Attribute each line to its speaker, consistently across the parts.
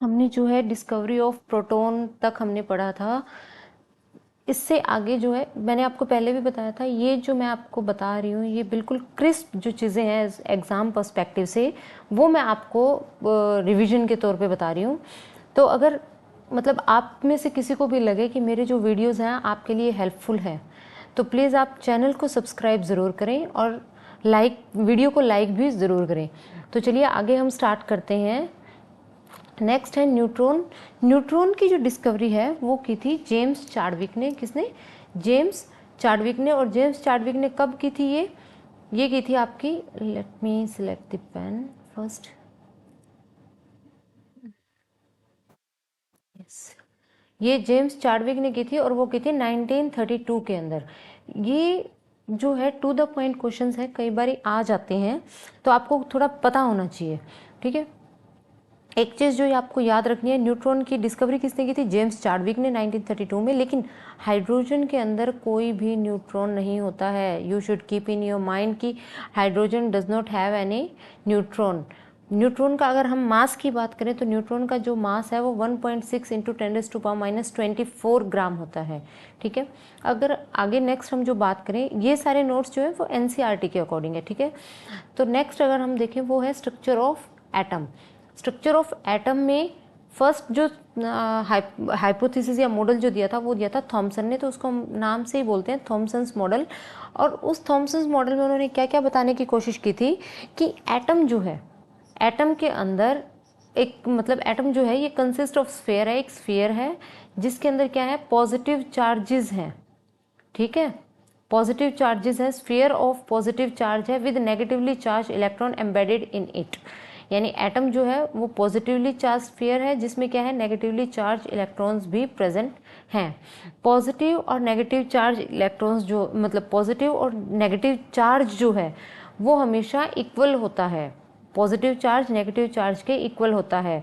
Speaker 1: हमने जो है डिस्कवरी ऑफ प्रोटॉन तक हमने पढ़ा था। इससे आगे जो है मैंने आपको पहले भी बताया था, ये जो मैं आपको बता रही हूँ ये बिल्कुल क्रिस्प जो चीज़ें हैं एग्ज़ाम पर्सपेक्टिव से, वो मैं आपको रिवीजन के तौर पे बता रही हूँ। तो अगर मतलब आप में से किसी को भी लगे कि मेरे जो वीडियोज़ हैं आपके लिए हेल्पफुल हैं, तो प्लीज़ आप चैनल को सब्सक्राइब ज़रूर करें और वीडियो को लाइक भी ज़रूर करें। तो चलिए आगे हम स्टार्ट करते हैं। नेक्स्ट है न्यूट्रॉन। न्यूट्रॉन की जो डिस्कवरी है वो की थी जेम्स चाडविक ने। किसने? जेम्स चाडविक ने। और जेम्स चाडविक ने कब की थी ये की थी आपकी, let me select the pen first. Yes, ये जेम्स चाडविक ने की थी और वो की थी 1932 के अंदर। ये जो है टू द पॉइंट क्वेश्चंस है, कई बार आ जाते हैं, तो आपको थोड़ा पता होना चाहिए। ठीक है, एक चीज़ जो आपको याद रखनी है, न्यूट्रॉन की डिस्कवरी किसने की थी? जेम्स चाडविक ने 1932 में। लेकिन हाइड्रोजन के अंदर कोई भी न्यूट्रॉन नहीं होता है। You should keep in your mind कि hydrogen does not have any neutron. Neutron का अगर हम मास की बात करें तो न्यूट्रॉन का जो मास है वो 1.6 इंटू 10⁻⁻24 ग्राम होता है। ठीक है, अगर आगे नेक्स्ट हम जो बात करें, ये सारे नोट्स जो है वो एनसीईआरटी के अकॉर्डिंग है। ठीक है, तो नेक्स्ट अगर हम देखें वो है structure of atom. Structure of atom में फर्स्ट जो हाइपोथेसिस या मॉडल जो दिया था वो दिया था थॉमसन ने, तो उसको नाम से ही बोलते हैं थॉमसन्स मॉडल। और उस थॉमसन्स मॉडल में उन्होंने क्या क्या बताने की कोशिश की थी कि एटम जो है, एटम के अंदर एक मतलब एटम जो है ये कंसिस्ट ऑफ स्फीयर है। एक स्फीयर है जिसके अंदर क्या है, पॉजिटिव चार्जेस हैं। ठीक है, पॉजिटिव चार्जेस है, स्फीयर ऑफ पॉजिटिव चार्ज है with negatively charge electron embedded in it. यानी एटम जो है वो पॉजिटिवली चार्ज स्फीयर है जिसमें क्या है, नेगेटिवली चार्ज इलेक्ट्रॉन्स भी प्रेजेंट हैं। पॉजिटिव और नेगेटिव चार्ज इलेक्ट्रॉन्स जो मतलब पॉजिटिव और नेगेटिव चार्ज जो है वो हमेशा इक्वल होता है। पॉजिटिव चार्ज नेगेटिव चार्ज के इक्वल होता है।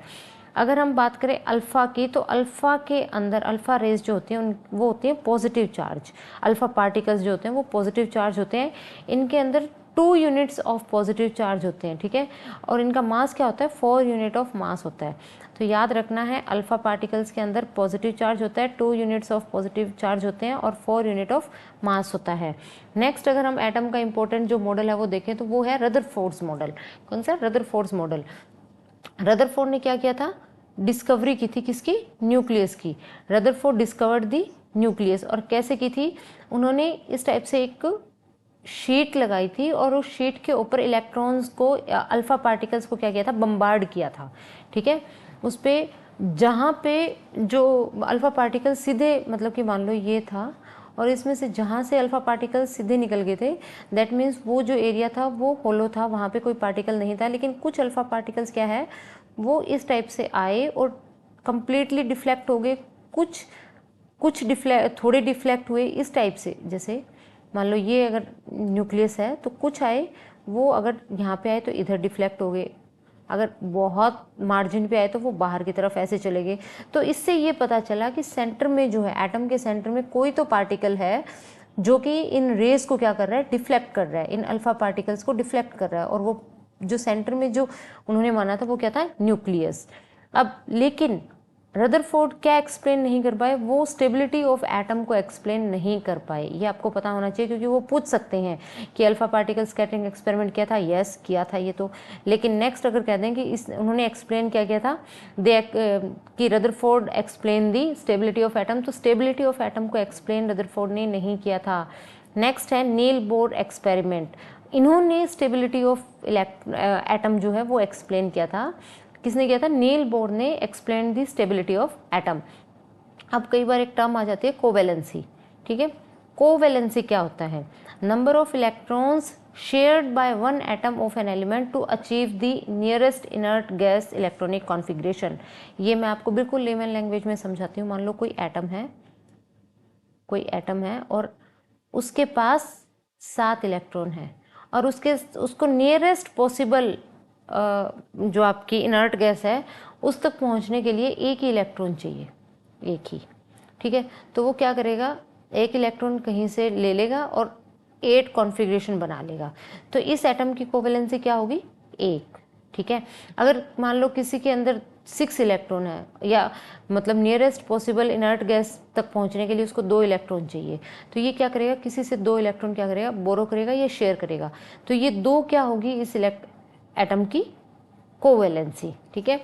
Speaker 1: अगर हम बात करें अल्फ़ा की, तो अल्फ़ा के अंदर अल्फ़ा रेज जो होती हैं वो होती हैं पॉजिटिव चार्ज। अल्फ़ा पार्टिकल्स जो होते हैं वो पॉजिटिव चार्ज होते हैं। इनके अंदर 2 यूनिट्स ऑफ पॉजिटिव चार्ज होते हैं। ठीक है, और इनका मास क्या होता है, 4 यूनिट ऑफ मास होता है। तो याद रखना है, अल्फ़ा पार्टिकल्स के अंदर पॉजिटिव चार्ज होता है, 2 यूनिट्स ऑफ पॉजिटिव चार्ज होते हैं और 4 यूनिट ऑफ मास होता है। नेक्स्ट अगर हम एटम का इंपॉर्टेंट जो मॉडल है वो देखें तो वो है रदरफोर्ड्स मॉडल। कौन सा? Rutherford's model. रदरफोर्ड ने क्या किया था, डिस्कवरी की थी किसकी? न्यूक्लियस की। Rutherford discovered the nucleus. और कैसे की थी? उन्होंने इस टाइप से एक शीट लगाई थी और उस शीट के ऊपर इलेक्ट्रॉन्स को, अल्फा पार्टिकल्स को क्या किया था, बम्बार्ड किया था। ठीक है, उस पर जहाँ पे जो अल्फा पार्टिकल सीधे मतलब कि मान लो ये था और इसमें से जहाँ से अल्फा पार्टिकल सीधे निकल गए थे, दैट मीन्स वो जो एरिया था वो होलो था, वहाँ पे कोई पार्टिकल नहीं था। लेकिन कुछ अल्फा पार्टिकल्स क्या है, वो इस टाइप से आए और कंप्लीटली डिफ्लेक्ट हो गए। कुछ कुछ थोड़े डिफ्लेक्ट हुए इस टाइप से, जैसे मान लो ये अगर न्यूक्लियस है तो कुछ आए वो अगर यहाँ पे आए तो इधर डिफ्लेक्ट हो गए, अगर बहुत मार्जिन पे आए तो वो बाहर की तरफ ऐसे चले गए। तो इससे ये पता चला कि सेंटर में जो है, एटम के सेंटर में कोई तो पार्टिकल है जो कि इन रेस को क्या कर रहा है, डिफ्लेक्ट कर रहा है, इन अल्फा पार्टिकल्स को डिफ्लेक्ट कर रहा है। और वो जो सेंटर में जो उन्होंने माना था वो क्या था, न्यूक्लियस। अब लेकिन रदरफोर्ड क्या एक्सप्लेन नहीं कर पाए, वो स्टेबिलिटी ऑफ एटम को एक्सप्लेन नहीं कर पाए। ये आपको पता होना चाहिए क्योंकि वो पूछ सकते हैं कि अल्फा पार्टिकल स्कैटरिंग एक्सपेरिमेंट किया था, यस किया था ये तो। लेकिन नेक्स्ट अगर कह दें कि इस उन्होंने एक्सप्लेन क्या किया था, कि Rutherford explain the stability of atom, तो स्टेबिलिटी ऑफ एटम को एक्सप्लेन रदरफोर्ड ने नहीं किया था। नेक्स्ट है नील बोर एक्सपेरिमेंट। इन्होंने स्टेबिलिटी ऑफ एटम जो है वो एक्सप्लेन किया था। किसने किया था? नील बोर ने explain the stability of atom. अब कई बार एक टर्म आ जाती है कोवेलेंसी। ठीक है, कोवेलेंसी क्या होता है? Number of electrons shared by one atom of an element to achieve the nearest inert gas electronic configuration. ये मैं आपको बिल्कुल लेमन लैंग्वेज में समझाती हूँ। मान लो कोई एटम है और उसके पास 7 इलेक्ट्रॉन है और उसको नियरेस्ट पॉसिबल जो आपकी इनर्ट गैस है उस तक पहुंचने के लिए एक ही इलेक्ट्रॉन चाहिए, एक ही। ठीक है, तो वो क्या करेगा, एक इलेक्ट्रॉन कहीं से ले लेगा और 8 कॉन्फ़िगरेशन बना लेगा। तो इस एटम की कोवेलेंसी क्या होगी? 1। ठीक है, अगर मान लो किसी के अंदर 6 इलेक्ट्रॉन है, या मतलब नियरेस्ट पॉसिबल इनर्ट गैस तक पहुंचने के लिए उसको 2 इलेक्ट्रॉन चाहिए, तो ये क्या करेगा, किसी से 2 इलेक्ट्रॉन क्या करेगा, बोरो करेगा या शेयर करेगा। तो ये 2 क्या होगी इस एटम की कोवैलेंसी, ठीक है।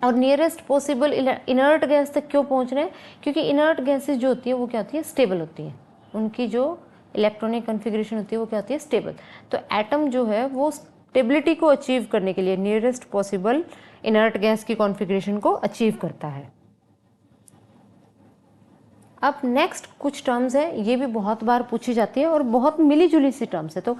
Speaker 1: और नियरेस्ट पॉसिबल इनर्ट गैस तक क्यों पहुंच रहे हैं, क्योंकि इनर्ट गैसेज जो होती है वो क्या होती है, स्टेबल होती है, उनकी जो इलेक्ट्रॉनिक कॉन्फ़िगरेशन होती है वो क्या होती है, स्टेबल। तो एटम जो है वो स्टेबिलिटी को अचीव करने के लिए नियरेस्ट पॉसिबल इनर्ट गैस की कॉन्फ़िगरेशन को अचीव करता है। अब नेक्स्ट कुछ टर्म्स है, ये भी बहुत बार पूछी जाती है और बहुत मिली जुली सी टर्म्स है, तो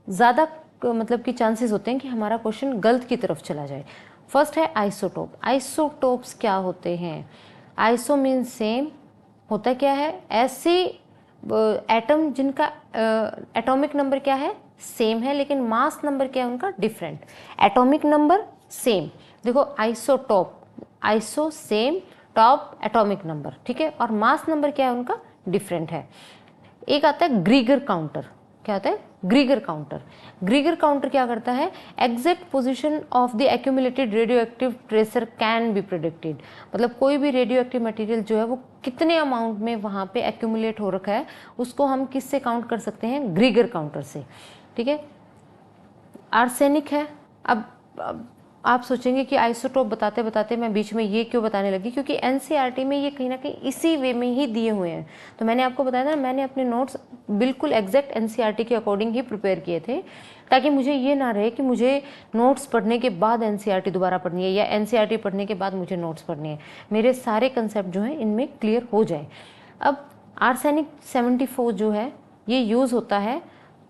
Speaker 1: ज़्यादा मतलब कि चांसेस होते हैं कि हमारा क्वेश्चन गलत की तरफ चला जाए। फर्स्ट है आइसोटोप। आइसोटोप्स क्या होते हैं, आइसो मीन्स सेम, होता क्या है, ऐसे एटम जिनका एटॉमिक नंबर क्या है, सेम है, लेकिन मास नंबर क्या है उनका, डिफरेंट। एटॉमिक नंबर सेम, देखो isotope, iso same, top atomic number, ठीक है, और मास नंबर क्या है उनका, डिफरेंट है। एक आता है ग्रीगर काउंटर। क्या होता है, ग्रीगर काउंटर। ग्रीगर काउंटर क्या करता है, exact position of the accumulated radio active tracer can be predicted, मतलब कोई भी रेडियो एक्टिव मटेरियल जो है वो कितने अमाउंट में वहाँ पे एक्यूमुलेट हो रखा है उसको हम किससे काउंट कर सकते हैं, ग्रीगर काउंटर से, ठीक है। आर्सेनिक है। अब आप सोचेंगे कि आइसोटोप बताते बताते मैं बीच में ये क्यों बताने लगी, क्योंकि एनसीईआरटी में ये कहीं ना कहीं इसी वे में ही दिए हुए हैं। तो मैंने आपको बताया ना, मैंने अपने नोट्स बिल्कुल एग्जैक्ट एनसीईआरटी के अकॉर्डिंग ही प्रिपेयर किए थे, ताकि मुझे ये ना रहे कि मुझे नोट्स पढ़ने के बाद एनसीईआरटी दोबारा पढ़नी है या एनसीईआरटी पढ़ने के बाद मुझे नोट्स पढ़नी है, मेरे सारे कंसेप्ट जो हैं इनमें क्लियर हो जाए। अब आर्सेनिक 74 जो है ये यूज़ होता है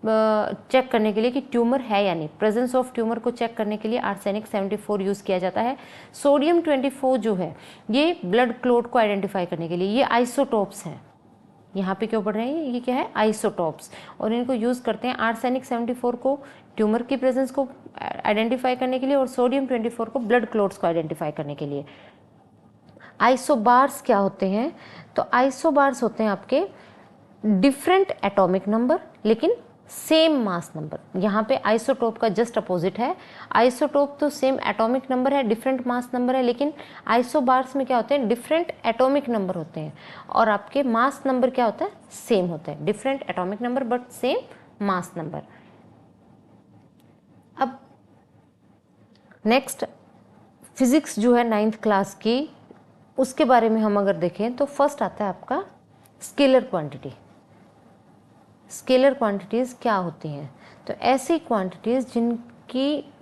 Speaker 1: चेक करने के लिए कि ट्यूमर है या नहीं, प्रेजेंस ऑफ ट्यूमर को चेक करने के लिए आर्सेनिक 74 यूज़ किया जाता है। सोडियम 24 जो है ये ब्लड क्लॉट को आइडेंटिफाई करने के लिए, ये आइसोटोप्स हैं, यहाँ पे क्यों पढ़ रहे हैं, ये क्या है, आइसोटोप्स, और इनको यूज़ करते हैं आर्सेनिक 74 को ट्यूमर की प्रेजेंस को आइडेंटिफाई करने के लिए और सोडियम 24 को ब्लड क्लॉट्स को आइडेंटिफाई करने के लिए। आइसोबार्स क्या होते हैं, तो आइसोबार्स होते हैं आपके डिफरेंट एटॉमिक नंबर लेकिन सेम मास नंबर। यहाँ पे आइसोटोप का जस्ट अपोजिट है, आइसोटोप तो सेम एटॉमिक नंबर है, डिफरेंट मास नंबर है, लेकिन आइसोबार्स में क्या होते हैं, डिफरेंट एटॉमिक नंबर होते हैं और आपके मास नंबर क्या होता है, सेम होता है, different atomic number but same mass number. अब नेक्स्ट फिजिक्स जो है 9th क्लास की, उसके बारे में हम अगर देखें तो फर्स्ट आता है आपका स्केलर क्वांटिटी। स्केलर क्वांटिटीज़ क्या होती हैं, तो ऐसी क्वांटिटीज़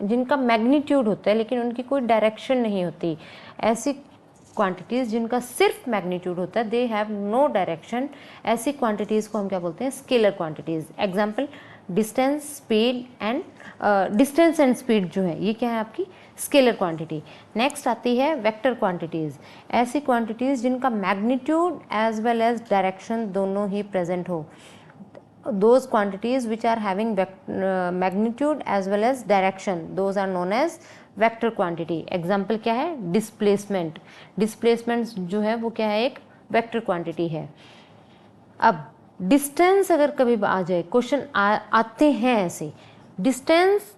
Speaker 1: जिनका मैग्नीट्यूड होता है लेकिन उनकी कोई डायरेक्शन नहीं होती, ऐसी क्वांटिटीज़ जिनका सिर्फ मैग्नीट्यूड होता है, दे हैव नो डायरेक्शन, ऐसी क्वांटिटीज़ को हम क्या बोलते हैं, scalar quantities. Example distance, speed and distance and speed जो है ये क्या है आपकी स्केलर क्वांटिटी। नेक्स्ट आती है वेक्टर क्वांटिटीज़, ऐसी क्वांटिटीज़ जिनका magnitude as well as direction दोनों ही प्रेजेंट हो। Those quantities which are having magnitude as well as direction, those are known as vector quantity. Example क्या है, displacement. Displacement जो है वो क्या है, एक vector quantity है। अब distance अगर कभी आ जाए, क्वेश्चन आते हैं ऐसे, distance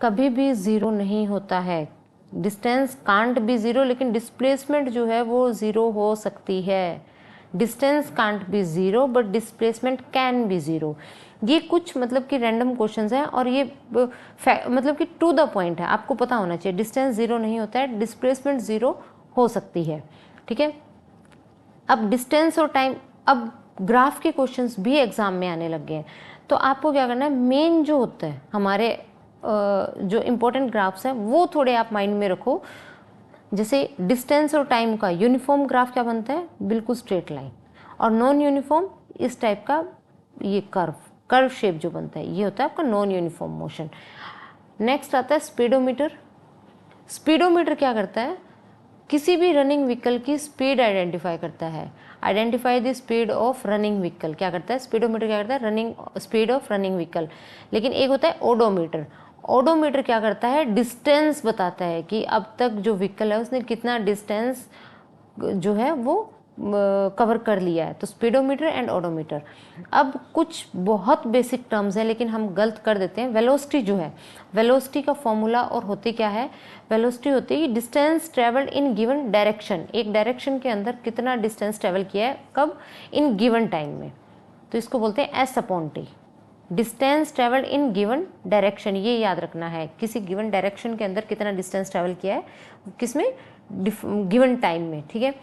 Speaker 1: कभी भी ज़ीरो नहीं होता है, distance can't be ज़ीरो, लेकिन displacement जो है वो ज़ीरो हो सकती है। Distance can't be zero but displacement can be zero. ये कुछ मतलब कि रैंडम क्वेश्चंस हैं और ये मतलब कि टू द पॉइंट है, आपको पता होना चाहिए। डिस्टेंस ज़ीरो नहीं होता है, डिस्प्लेसमेंट ज़ीरो हो सकती है, ठीक है। अब डिस्टेंस और टाइम, अब ग्राफ के क्वेश्चंस भी एग्जाम में आने लग गए हैं, तो आपको क्या करना है, मेन जो होता है हमारे जो इम्पोर्टेंट ग्राफ्स हैं वो थोड़े आप माइंड में रखो। जैसे डिस्टेंस और टाइम का यूनिफॉर्म ग्राफ क्या बनता है, बिल्कुल स्ट्रेट लाइन, और नॉन यूनिफॉर्म इस टाइप का ये कर्व शेप जो बनता है ये होता है आपका नॉन यूनिफॉर्म मोशन। नेक्स्ट आता है स्पीडोमीटर। स्पीडोमीटर क्या करता है, किसी भी रनिंग व्हीकल की स्पीड आइडेंटिफाई करता है, identify the speed of running vehicle. क्या करता है स्पीडोमीटर, क्या करता है, running speed of running vehicle. लेकिन एक होता है ओडोमीटर। ओडोमीटर क्या करता है, डिस्टेंस बताता है कि अब तक जो व्हीकल है उसने कितना डिस्टेंस जो है वो कवर कर लिया है, तो स्पीडोमीटर एंड ओडोमीटर। अब कुछ बहुत बेसिक टर्म्स हैं लेकिन हम गलत कर देते हैं। वेलोसिटी जो है, वेलोसिटी का फॉर्मूला और होती क्या है, वेलोसिटी होती है distance travelled in given direction, एक डायरेक्शन के अंदर कितना डिस्टेंस ट्रेवल किया है, कब, इन गिवन टाइम में, तो इसको बोलते हैं S upon T, distance travelled in given direction. ये याद रखना है, किसी गिवन डायरेक्शन के अंदर कितना डिस्टेंस ट्रेवल किया है, किसमें, गिवन टाइम में, ठीक है।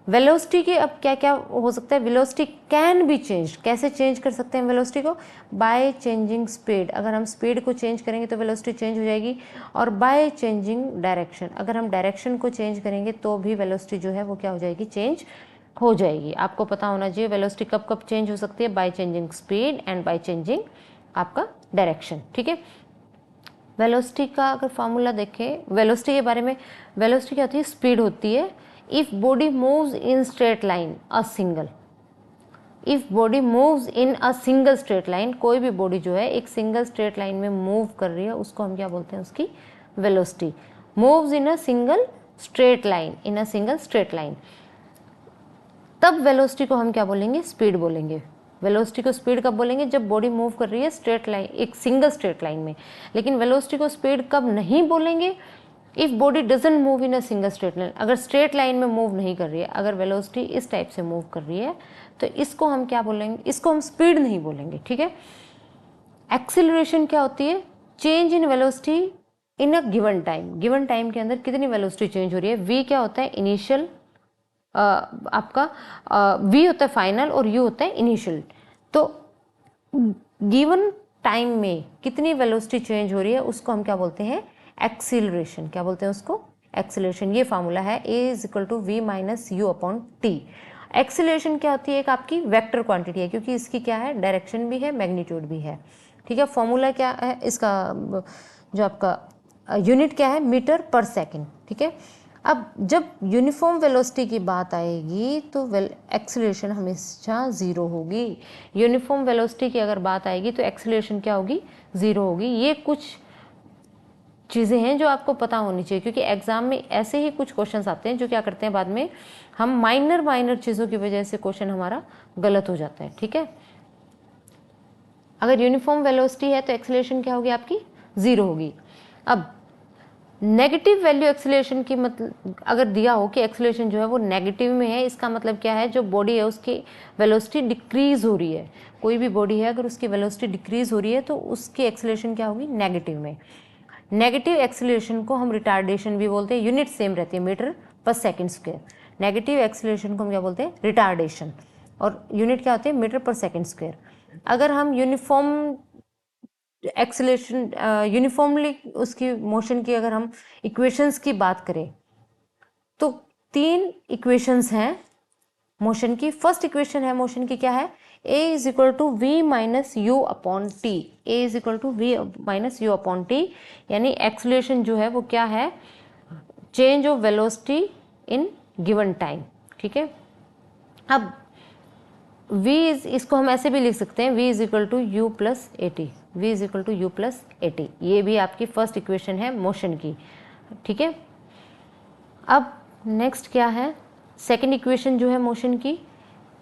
Speaker 1: वेलोसिटी के अब क्या क्या हो सकता है, वेलोसिटी कैन बी चेंज, कैसे चेंज कर सकते हैं वेलोसिटी को, बाय चेंजिंग स्पीड, अगर हम स्पीड को चेंज करेंगे तो वेलोसिटी चेंज हो जाएगी, और बाय चेंजिंग डायरेक्शन, अगर हम डायरेक्शन को चेंज करेंगे तो भी वेलोसिटी जो है वो क्या हो जाएगी, चेंज हो जाएगी। आपको पता होना चाहिए वेलोसिटी कब कब चेंज हो सकती है, by changing speed and by changing आपका डायरेक्शन, ठीक है। वेलोसिटी का अगर फॉर्मूला देखें, वेलोसिटी के बारे में, वेलोसिटी क्या होती है, स्पीड होती है if body moves in straight line a single, if body moves in a single straight line, कोई भी बॉडी जो है एक सिंगल स्ट्रेट लाइन में मूव कर रही है उसको हम क्या बोलते हैं, उसकी velocity, moves in a single straight line, in a single straight line, तब वेलोसिटी को हम क्या बोलेंगे, स्पीड बोलेंगे। वेलोसिटी को स्पीड कब बोलेंगे, जब बॉडी मूव कर रही है स्ट्रेट लाइन, एक सिंगल स्ट्रेट लाइन में। लेकिन वेलोसिटी को स्पीड कब नहीं बोलेंगे, if body doesn't move in a single straight line, अगर स्ट्रेट लाइन में मूव नहीं कर रही है, अगर वेलोसिटी इस टाइप से मूव कर रही है तो इसको हम क्या बोलेंगे, इसको हम स्पीड नहीं बोलेंगे, ठीक है। एक्सीलरेशन क्या होती है, change in velocity in a given time, given time के अंदर कितनी वेलोसिटी चेंज हो रही है। वी क्या होता है, इनिशियल, आपका वी होता है फाइनल और यू होता है इनिशियल, तो गिवन टाइम में कितनी वेलोसिटी चेंज हो रही है उसको हम क्या बोलते हैं, एक्सीलरेशन, क्या बोलते हैं उसको, एक्सीलरेशन। ये फार्मूला है A is equal to v minus u upon t. Acceleration क्या होती है, एक आपकी वेक्टर क्वांटिटी है क्योंकि इसकी क्या है, डायरेक्शन भी है, मैग्नीट्यूड भी है, ठीक है। फॉर्मूला क्या है इसका, जो आपका यूनिट क्या है, मीटर पर सेकेंड, ठीक है। अब जब यूनिफॉर्म वेलोसिटी की बात आएगी तो एक्सीलरेशन हमेशा ज़ीरो होगी। यूनिफॉर्म वेलोसिटी की अगर बात आएगी तो एक्सीलरेशन क्या होगी, ज़ीरो होगी। ये कुछ चीज़ें हैं जो आपको पता होनी चाहिए क्योंकि एग्जाम में ऐसे ही कुछ क्वेश्चंस आते हैं जो क्या करते हैं बाद में हम माइनर चीज़ों की वजह से क्वेश्चन हमारा गलत हो जाता है, ठीक है। अगर यूनिफॉर्म वेलोसिटी है तो एक्सीलरेशन क्या होगी आपकी, ज़ीरो होगी। अब नेगेटिव वैल्यू एक्सीलरेशन की मतलब अगर दिया हो कि एक्सीलरेशन जो है वो नेगेटिव में है, इसका मतलब क्या है, जो बॉडी है उसकी वेलोसिटी डिक्रीज हो रही है, कोई भी बॉडी है अगर उसकी वेलोसिटी डिक्रीज हो रही है तो उसकी एक्सीलरेशन क्या होगी, नेगेटिव में। नेगेटिव एक्सीलरेशन को हम रिटार्डेशन भी बोलते हैं, यूनिट सेम रहती है, मीटर पर सेकेंड स्क्वायर। नेगेटिव एक्सीलरेशन को हम क्या बोलते हैं, रिटार्डेशन, और यूनिट क्या होती है, मीटर पर सेकेंड स्क्वायर। अगर हम यूनिफॉर्म एक्सीलरेशन, यूनिफॉर्मली उसकी मोशन की अगर हम इक्वेशंस की बात करें तो तीन इक्वेशंस हैं मोशन की। फर्स्ट इक्वेशन है मोशन की, क्या है, a is equal to v minus u upon t, a is equal to v minus u upon t, यानी एक्सीलरेशन जो है वो क्या है, change of velocity in given time, ठीक है। अब v इज, इसको हम ऐसे भी लिख सकते हैं, v is equal to u plus a t, v is equal to u plus a t, ये भी आपकी फर्स्ट इक्वेशन है मोशन की, ठीक है। अब नेक्स्ट क्या है, सेकेंड इक्वेशन जो है मोशन की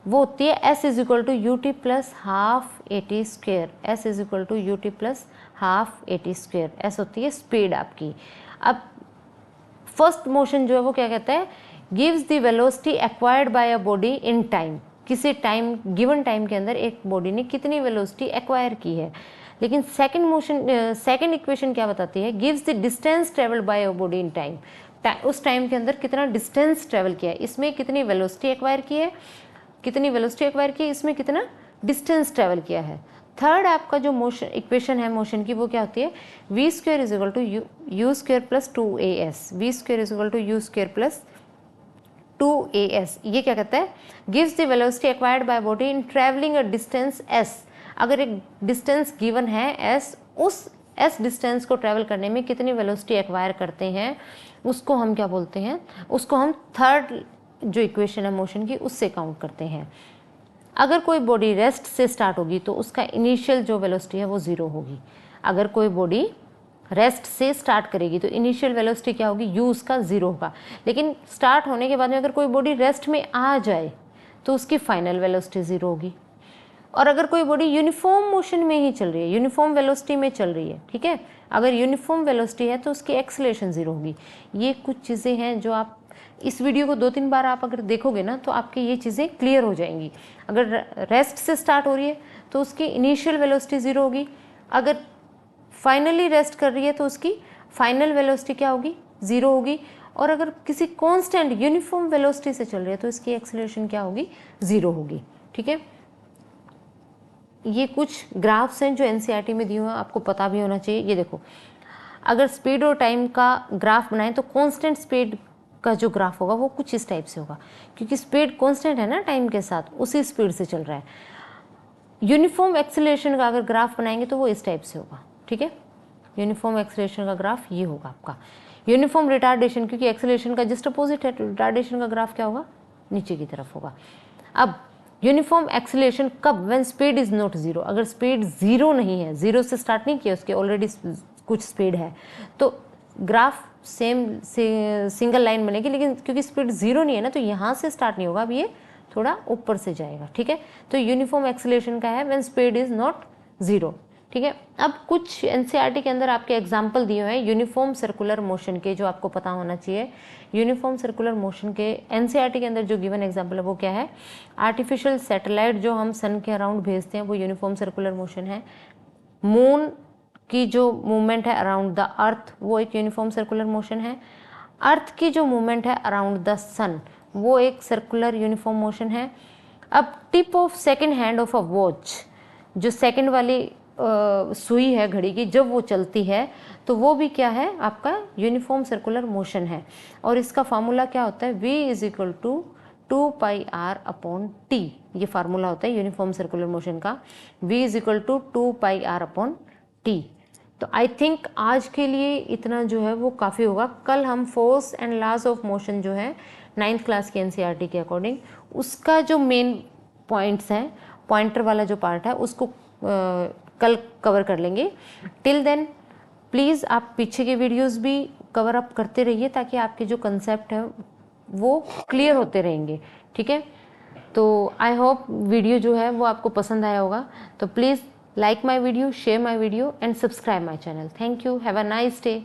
Speaker 1: वो होती है s is equal to u t plus half a t square, s is equal to u t plus half a t square, s होती है स्पीड आपकी। अब फर्स्ट मोशन जो है वो क्या कहता है, gives the velocity acquired bye a body in time, किसी टाइम, गिवन टाइम के अंदर एक बॉडी ने कितनी वेलोसिटी एक्वायर की है। लेकिन सेकंड मोशन, सेकंड इक्वेशन क्या बताती है, gives the distance travelled by a body in time, उस टाइम के अंदर कितना डिस्टेंस ट्रेवल किया है, इसमें कितनी वेलोसिटी एक्वायर की है, कितनी वेलोसिटी एक्वायर की है, इसमें कितना डिस्टेंस ट्रेवल किया है। थर्ड आपका जो मोशन इक्वेशन है मोशन की वो क्या होती है, v square is equal to u square plus two a s, v square is equal to u square plus 2as, ये क्या कहता है, gives the velocity acquired by body in travelling a distance s, अगर एक distance given है s, उस s distance को travel करने में कितनी वेलोसिटी एक्वायर करते हैं उसको हम क्या बोलते हैं, उसको हम थर्ड जो इक्वेशन है मोशन की उससे काउंट करते हैं। अगर कोई बॉडी रेस्ट से स्टार्ट होगी तो उसका इनिशियल जो वेलोसिटी है वो ज़ीरो होगी, अगर कोई बॉडी रेस्ट से स्टार्ट करेगी तो इनिशियल वेलोसिटी क्या होगी, u उसका 0 होगा। लेकिन स्टार्ट होने के बाद में अगर कोई बॉडी रेस्ट में आ जाए तो उसकी फाइनल वेलोसिटी 0 होगी। और अगर कोई बॉडी यूनिफॉर्म मोशन में ही चल रही है, यूनिफॉर्म वेलोसिटी में चल रही है, ठीक है, अगर यूनिफॉर्म वेलोसिटी है तो उसकी एक्सेलरेशन 0 होगी। ये कुछ चीज़ें हैं जो आप इस वीडियो को 2-3 बार आप अगर देखोगे ना तो आपकी ये चीज़ें क्लियर हो जाएंगी। अगर रेस्ट से स्टार्ट हो रही है तो उसकी इनिशियल वेलोसिटी 0 होगी, अगर फाइनली रेस्ट कर रही है तो उसकी फाइनल वेलोसिटी क्या होगी, 0 होगी। और अगर किसी कांस्टेंट यूनिफॉर्म वेलोसिटी से चल रही है तो इसकी एक्सेलरेशन क्या होगी, 0 होगी। ठीक है, ये कुछ ग्राफ्स हैं जो एनसीईआरटी में दिए हुए हैं, आपको पता भी होना चाहिए। ये देखो, अगर स्पीड और टाइम का ग्राफ बनाएं तो कांस्टेंट स्पीड का जो ग्राफ होगा वो कुछ इस टाइप से होगा, क्योंकि स्पीड कांस्टेंट है ना टाइम के साथ, उसी स्पीड से चल रहा है। यूनिफॉर्म एक्सेलरेशन का अगर ग्राफ बनाएंगे तो वो इस टाइप से होगा। ठीक है, यूनिफॉर्म एक्सेलरेशन का ग्राफ ये होगा आपका। यूनिफॉर्म रिटार्डेशन, क्योंकि एक्सेलरेशन का जस्ट अपोजिट है, तो रिटार्डेशन का ग्राफ क्या होगा, नीचे की तरफ होगा। अब यूनिफॉर्म एक्सेलरेशन कब, व्हेन स्पीड इज नॉट 0, अगर स्पीड 0 नहीं है, 0 से स्टार्ट नहीं किया, उसके ऑलरेडी कुछ स्पीड है, तो ग्राफ सेम से सिंगल लाइन बनेगी। लेकिन क्योंकि स्पीड 0 नहीं है ना, तो यहाँ से स्टार्ट नहीं होगा, अब ये थोड़ा ऊपर से जाएगा। ठीक है, तो यूनिफॉर्म एक्सेलरेशन का है व्हेन स्पीड इज नॉट 0। ठीक है, अब कुछ एनसीईआरटी के अंदर आपके एग्जाम्पल दिए हुए हैं यूनिफॉर्म सर्कुलर मोशन के, जो आपको पता होना चाहिए। यूनिफॉर्म सर्कुलर मोशन के एनसीईआरटी के अंदर जो गिवन एग्जाम्पल है वो क्या है, आर्टिफिशियल सैटेलाइट जो हम सन के अराउंड भेजते हैं वो यूनिफॉर्म सर्कुलर मोशन है। मून की जो मूवमेंट है अराउंड द अर्थ वो एक यूनिफॉर्म सर्कुलर मोशन है। अर्थ की जो मूवमेंट है अराउंड द सन वो एक सर्कुलर यूनिफॉर्म मोशन है। अब tip of second hand of a watch, जो सेकेंड वाली सुई है घड़ी की, जब वो चलती है तो वो भी क्या है, आपका यूनिफॉर्म सर्कुलर मोशन है। और इसका फार्मूला क्या होता है, v is equal to 2πr/t, ये फार्मूला होता है यूनिफॉर्म सर्कुलर मोशन का, v is equal to 2πr/t। तो आई थिंक आज के लिए इतना जो है वो काफ़ी होगा। कल हम force and laws of motion जो है 9th क्लास की एनसीईआरटी के अकॉर्डिंग, उसका जो मेन पॉइंट्स हैं, पॉइंटर वाला जो पार्ट है उसको कल कवर कर लेंगे। टिल देन प्लीज़ आप पीछे के वीडियोस भी कवर अप करते रहिए, ताकि आपके जो कंसेप्ट है वो क्लियर होते रहेंगे। ठीक है, तो आई होप वीडियो जो है वो आपको पसंद आया होगा। तो please like my video, share my video and subscribe my channel. Thank you. Have a nice day.